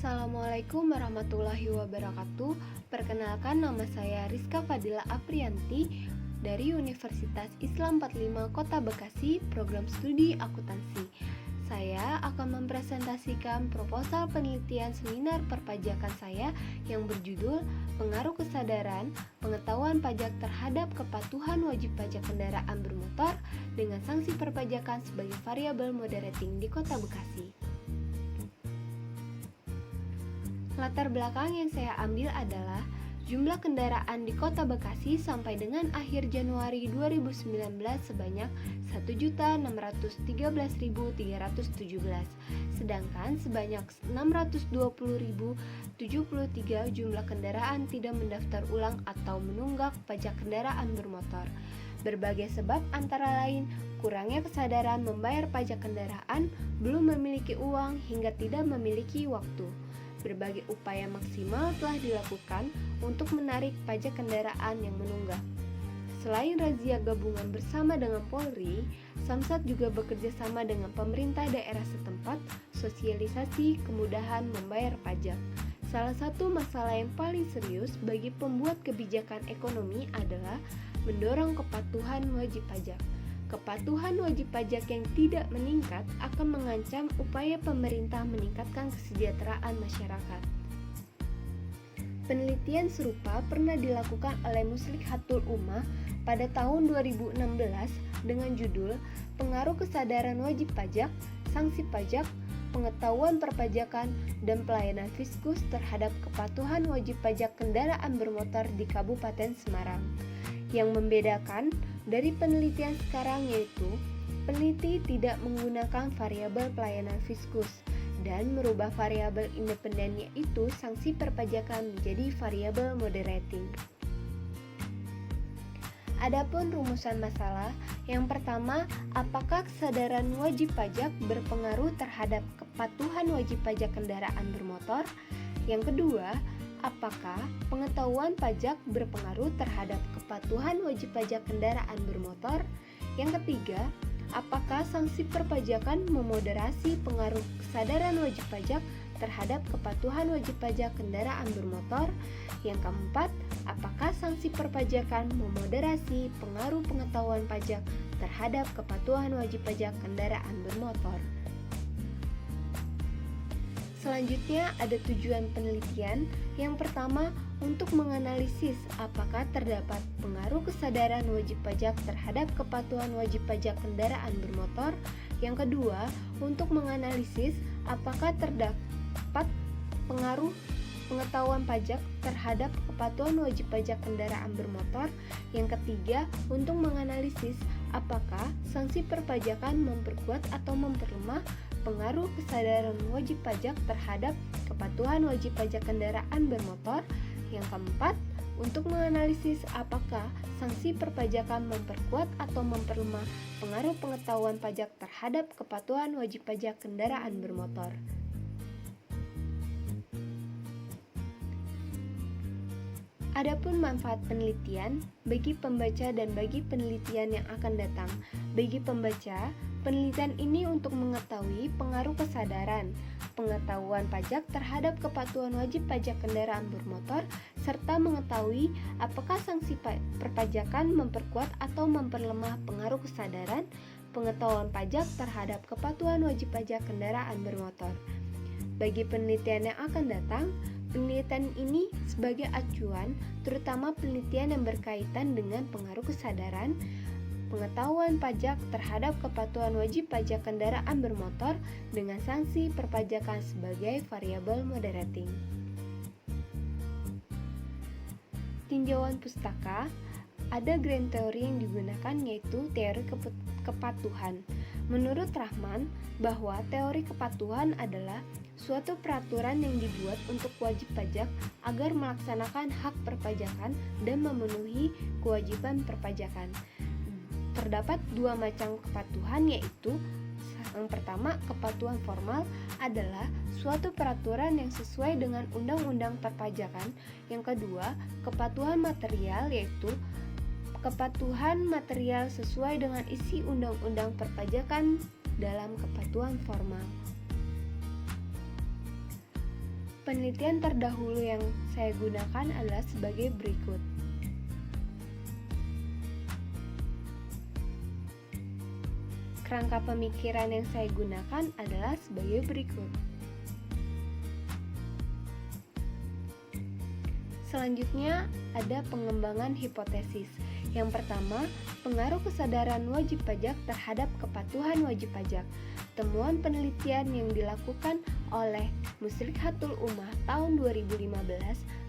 Assalamualaikum warahmatullahi wabarakatuh. Perkenalkan, nama saya Rizka Fadila Aprianti dari Universitas Islam 45 Kota Bekasi, program studi akuntansi. Saya akan mempresentasikan proposal penelitian seminar perpajakan saya yang berjudul Pengaruh Kesadaran Pengetahuan Pajak Terhadap Kepatuhan Wajib Pajak Kendaraan Bermotor dengan Sanksi Perpajakan sebagai Variabel Moderating di Kota Bekasi. Latar belakang yang saya ambil adalah jumlah kendaraan di Kota Bekasi sampai dengan akhir Januari 2019 sebanyak 1.613.317, sedangkan sebanyak 620.073 jumlah kendaraan tidak mendaftar ulang atau menunggak pajak kendaraan bermotor. Berbagai sebab antara lain kurangnya kesadaran membayar pajak kendaraan, belum memiliki uang, hingga tidak memiliki waktu. Berbagai upaya maksimal telah dilakukan untuk menarik pajak kendaraan yang menunggak. Selain razia gabungan bersama dengan Polri, Samsat juga bekerja sama dengan pemerintah daerah setempat, sosialisasi kemudahan membayar pajak. Salah satu masalah yang paling serius bagi pembuat kebijakan ekonomi adalah mendorong kepatuhan wajib pajak. Kepatuhan wajib pajak yang tidak meningkat akan mengancam upaya pemerintah meningkatkan kesejahteraan masyarakat. Penelitian serupa pernah dilakukan oleh Muslihatul Ummah pada tahun 2016 dengan judul Pengaruh Kesadaran Wajib Pajak, Sanksi Pajak, Pengetahuan Perpajakan, dan Pelayanan Fiskus terhadap Kepatuhan Wajib Pajak Kendaraan Bermotor di Kabupaten Semarang. Yang membedakan dari penelitian sekarang yaitu peneliti tidak menggunakan variabel pelayanan fiskus dan merubah variabel independen yaitu sanksi perpajakan menjadi variabel moderating. Adapun rumusan masalah, yang pertama, apakah kesadaran wajib pajak berpengaruh terhadap kepatuhan wajib pajak kendaraan bermotor? Yang kedua, apakah pengetahuan pajak berpengaruh terhadap kepatuhan wajib pajak kendaraan bermotor? Yang ketiga, apakah sanksi perpajakan memoderasi pengaruh kesadaran wajib pajak terhadap kepatuhan wajib pajak kendaraan bermotor? Yang keempat, apakah sanksi perpajakan memoderasi pengaruh pengetahuan pajak terhadap kepatuhan wajib pajak kendaraan bermotor? Selanjutnya ada tujuan penelitian. Yang pertama, untuk menganalisis apakah terdapat pengaruh kesadaran wajib pajak terhadap kepatuhan wajib pajak kendaraan bermotor. Yang kedua, untuk menganalisis apakah terdapat pengaruh pengetahuan pajak terhadap kepatuhan wajib pajak kendaraan bermotor. Yang ketiga, untuk menganalisis apakah sanksi perpajakan memperkuat atau memperlemah pengaruh kesadaran wajib pajak terhadap kepatuhan wajib pajak kendaraan bermotor. Yang keempat, untuk menganalisis apakah sanksi perpajakan memperkuat atau memperlemah pengaruh pengetahuan pajak terhadap kepatuhan wajib pajak kendaraan bermotor. Adapun manfaat penelitian bagi pembaca dan bagi penelitian yang akan datang. Bagi pembaca, penelitian ini untuk mengetahui pengaruh kesadaran, pengetahuan pajak terhadap kepatuhan wajib pajak kendaraan bermotor, serta mengetahui apakah sanksi perpajakan memperkuat atau memperlemah pengaruh kesadaran, pengetahuan pajak terhadap kepatuhan wajib pajak kendaraan bermotor. Bagi penelitian yang akan datang, penelitian ini sebagai acuan, terutama penelitian yang berkaitan dengan pengaruh kesadaran, pengetahuan pajak terhadap kepatuhan wajib pajak kendaraan bermotor dengan sanksi perpajakan sebagai variabel moderating. Tinjauan pustaka, ada grand teori yang digunakan yaitu teori kepatuhan. Menurut Rahman, bahwa teori kepatuhan adalah suatu peraturan yang dibuat untuk wajib pajak agar melaksanakan hak perpajakan dan memenuhi kewajiban perpajakan. Terdapat dua macam kepatuhan yaitu yang pertama, kepatuhan formal adalah suatu peraturan yang sesuai dengan undang-undang perpajakan. Yang kedua, kepatuhan material yaitu kepatuhan material sesuai dengan isi undang-undang perpajakan dalam kepatuhan formal. Penelitian terdahulu yang saya gunakan adalah sebagai berikut. Kerangka pemikiran yang saya gunakan adalah sebagai berikut. Selanjutnya ada pengembangan hipotesis. Yang pertama, pengaruh kesadaran wajib pajak terhadap kepatuhan wajib pajak. Temuan penelitian yang dilakukan oleh Muslihatul Ummah tahun 2015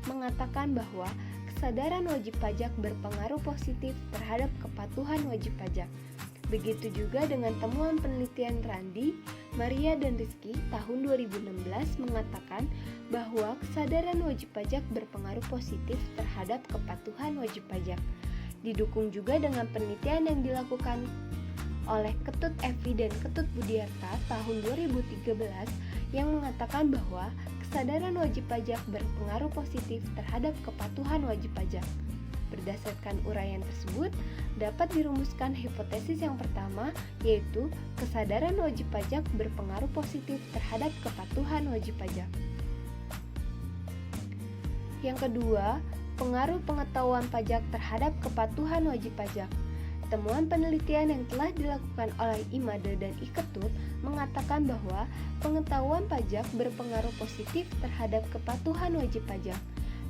mengatakan bahwa kesadaran wajib pajak berpengaruh positif terhadap kepatuhan wajib pajak. Begitu juga dengan temuan penelitian Randi, Maria, dan Rizky tahun 2016 mengatakan bahwa kesadaran wajib pajak berpengaruh positif terhadap kepatuhan wajib pajak. Didukung juga dengan penelitian yang dilakukan oleh Ketut Evi dan Ketut Budiarta tahun 2013 yang mengatakan bahwa kesadaran wajib pajak berpengaruh positif terhadap kepatuhan wajib pajak. Berdasarkan uraian tersebut, dapat dirumuskan hipotesis yang pertama, yaitu kesadaran wajib pajak berpengaruh positif terhadap kepatuhan wajib pajak. Yang kedua, pengaruh pengetahuan pajak terhadap kepatuhan wajib pajak. Temuan penelitian yang telah dilakukan oleh IMADE dan IKETUT mengatakan bahwa pengetahuan pajak berpengaruh positif terhadap kepatuhan wajib pajak.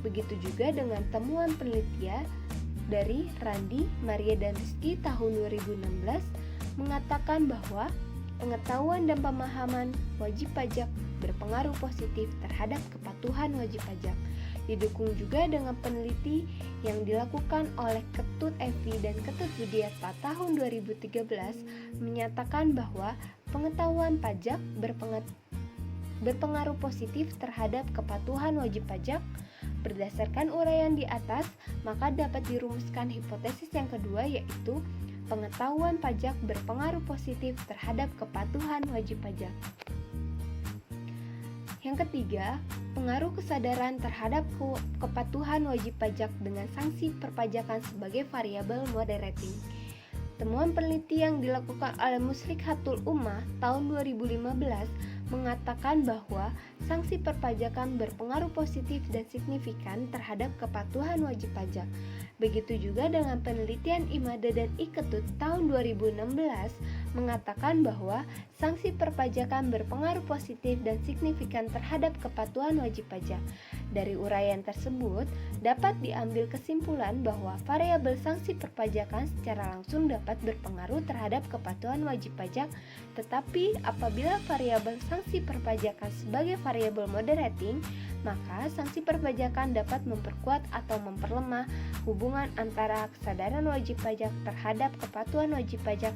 Begitu juga dengan temuan penelitian dari Randi, Maria, dan Rizky tahun 2016 mengatakan bahwa pengetahuan dan pemahaman wajib pajak berpengaruh positif terhadap kepatuhan wajib pajak. Didukung juga dengan peneliti yang dilakukan oleh Ketut Evi dan Ketut Budiarta tahun 2013 menyatakan bahwa pengetahuan pajak berpengaruh positif terhadap kepatuhan wajib pajak. Berdasarkan uraian di atas, maka dapat dirumuskan hipotesis yang kedua, yaitu pengetahuan pajak berpengaruh positif terhadap kepatuhan wajib pajak. Yang ketiga, pengaruh kesadaran terhadap kepatuhan wajib pajak dengan sanksi perpajakan sebagai variabel moderating. Temuan peneliti yang dilakukan oleh Muslihatul Ummah tahun 2015 mengatakan bahwa sanksi perpajakan berpengaruh positif dan signifikan terhadap kepatuhan wajib pajak. Begitu juga dengan penelitian IMADE dan IKETUT tahun 2016 mengatakan bahwa sanksi perpajakan berpengaruh positif dan signifikan terhadap kepatuhan wajib pajak. Dari uraian tersebut, dapat diambil kesimpulan bahwa variabel sanksi perpajakan secara langsung dapat berpengaruh terhadap kepatuhan wajib pajak, tetapi apabila variabel sanksi perpajakan sebagai variabel moderating, maka sanksi perpajakan dapat memperkuat atau memperlemah hubungan antara kesadaran wajib pajak terhadap kepatuhan wajib pajak.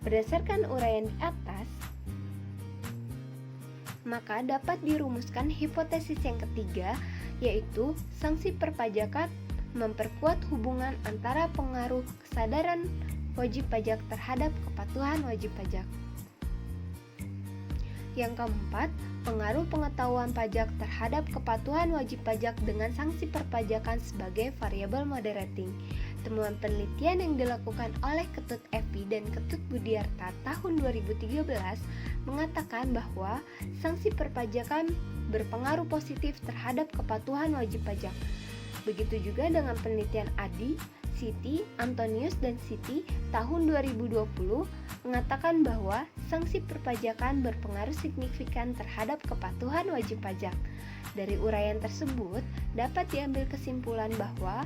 Berdasarkan uraian di atas, maka dapat dirumuskan hipotesis yang ketiga, yaitu sanksi perpajakan memperkuat hubungan antara pengaruh kesadaran wajib pajak terhadap kepatuhan wajib pajak. Yang keempat, pengaruh pengetahuan pajak terhadap kepatuhan wajib pajak dengan sanksi perpajakan sebagai variabel moderating. Temuan penelitian yang dilakukan oleh Ketut Evi dan Ketut Budiarta tahun 2013 mengatakan bahwa sanksi perpajakan berpengaruh positif terhadap kepatuhan wajib pajak. Begitu juga dengan penelitian Adi, Siti, Antonius, dan Siti tahun 2020 mengatakan bahwa sanksi perpajakan berpengaruh signifikan terhadap kepatuhan wajib pajak. Dari uraian tersebut, dapat diambil kesimpulan bahwa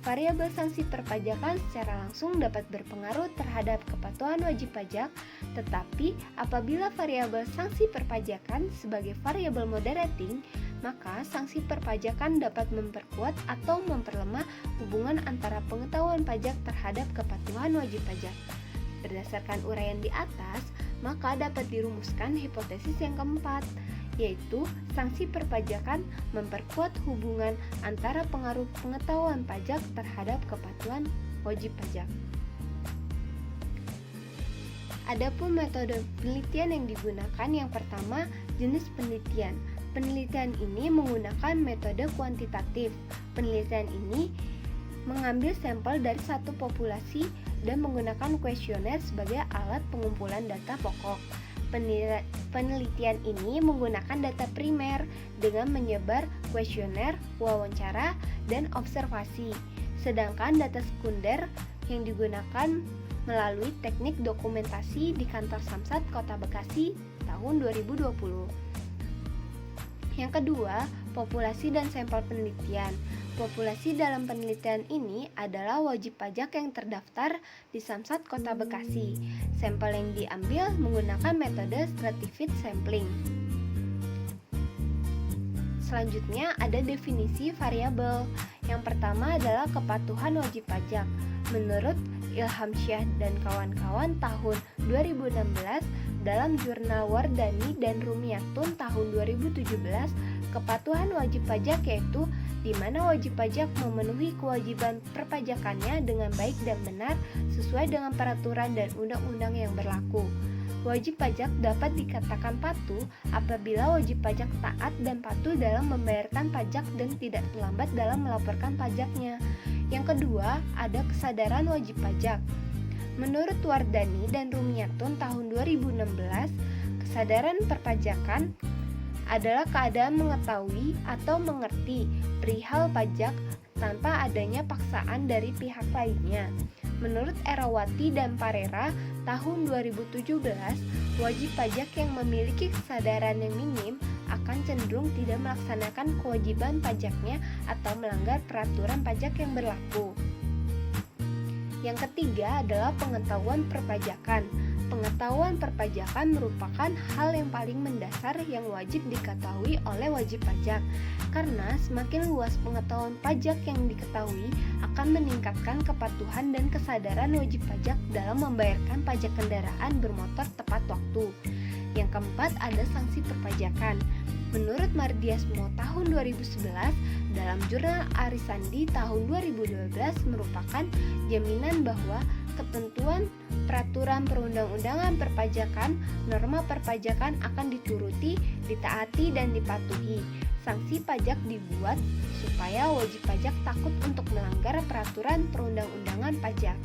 variabel sanksi perpajakan secara langsung dapat berpengaruh terhadap kepatuhan wajib pajak, tetapi apabila variabel sanksi perpajakan sebagai variabel moderating, maka sanksi perpajakan dapat memperkuat atau memperlemah hubungan antara pengetahuan pajak terhadap kepatuhan wajib pajak. Berdasarkan uraian di atas, maka dapat dirumuskan hipotesis yang keempat, yaitu sanksi perpajakan memperkuat hubungan antara pengaruh pengetahuan pajak terhadap kepatuhan wajib pajak. Adapun metode penelitian yang digunakan, yang pertama, jenis penelitian. Penelitian ini menggunakan metode kuantitatif. Penelitian ini mengambil sampel dari satu populasi dan menggunakan kuesioner sebagai alat pengumpulan data pokok. Penelitian ini menggunakan data primer dengan menyebar kuesioner, wawancara, dan observasi. Sedangkan data sekunder yang digunakan melalui teknik dokumentasi di kantor Samsat Kota Bekasi tahun 2020. Yang kedua, populasi dan sampel penelitian. Populasi dalam penelitian ini adalah wajib pajak yang terdaftar di Samsat Kota Bekasi. Sampel yang diambil menggunakan metode stratified sampling. Selanjutnya ada definisi variabel. Yang pertama adalah kepatuhan wajib pajak. Menurut Ilham Syah dan kawan-kawan tahun 2016 dalam jurnal Wardani dan Rumiatun tahun 2017, kepatuhan wajib pajak yaitu di mana wajib pajak memenuhi kewajiban perpajakannya dengan baik dan benar sesuai dengan peraturan dan undang-undang yang berlaku. Wajib pajak dapat dikatakan patuh apabila wajib pajak taat dan patuh dalam membayarkan pajak dan tidak terlambat dalam melaporkan pajaknya. Yang kedua, ada kesadaran wajib pajak. Menurut Wardani dan Rumiatun tahun 2016, kesadaran perpajakan adalah keadaan mengetahui atau mengerti perihal pajak tanpa adanya paksaan dari pihak lainnya. Menurut Erawati dan Parera tahun 2017, wajib pajak yang memiliki kesadaran yang minim akan cenderung tidak melaksanakan kewajiban pajaknya atau melanggar peraturan pajak yang berlaku. Yang ketiga adalah pengetahuan perpajakan. Pengetahuan perpajakan merupakan hal yang paling mendasar yang wajib diketahui oleh wajib pajak, karena semakin luas pengetahuan pajak yang diketahui akan meningkatkan kepatuhan dan kesadaran wajib pajak dalam membayarkan pajak kendaraan bermotor tepat waktu. Yang keempat ada sanksi perpajakan. Menurut Mardiasmo tahun 2011 dalam jurnal Arisandi tahun 2012 merupakan jaminan bahwa ketentuan peraturan perundang-undangan perpajakan, norma perpajakan akan dituruti, ditaati, dan dipatuhi. Sanksi pajak dibuat supaya wajib pajak takut untuk melanggar peraturan perundang-undangan pajak.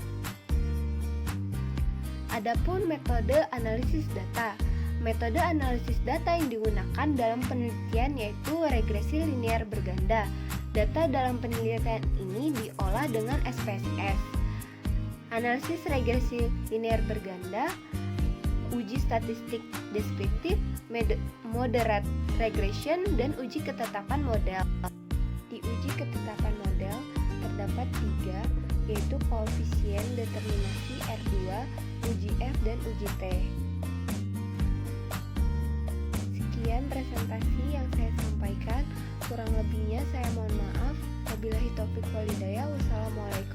Adapun metode analisis data. Metode analisis data yang digunakan dalam penelitian yaitu regresi linear berganda. Data dalam penelitian ini diolah dengan SPSS. Analisis regresi linear berganda, uji statistik deskriptif, moderate regression, dan uji ketetapan model. Di uji ketetapan model terdapat 3, yaitu koefisien determinasi R2, uji F, dan uji T. Sekian presentasi yang saya sampaikan, kurang lebihnya saya mohon maaf. Wabillahi taufiq wal hidayah. Wassalamualaikum